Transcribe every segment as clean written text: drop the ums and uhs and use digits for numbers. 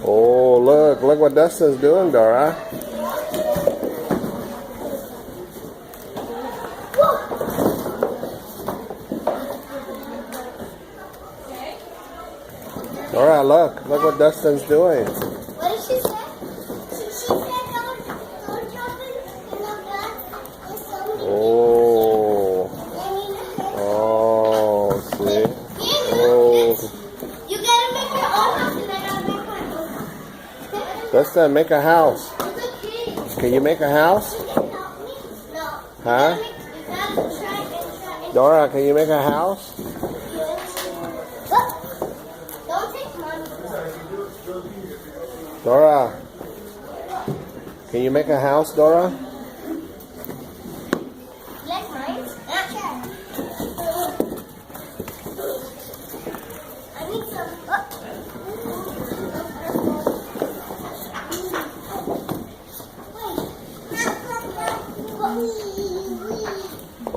Oh, look what Dustin's doing, Dora. Dora, look what Dustin's doing. What did she say? She said don't jump in the grass. Oh. Oh, see? Oh. You gotta make your own house and then I'll make my own house. Dustin, make a house. Can you make a house? No. Huh? You gotta try. Dora, can you make a house? Don't take money. Dora, can you make a house, Dora? Like mine? I need some.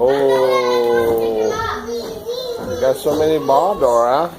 Oh, you got so many balls, Dora.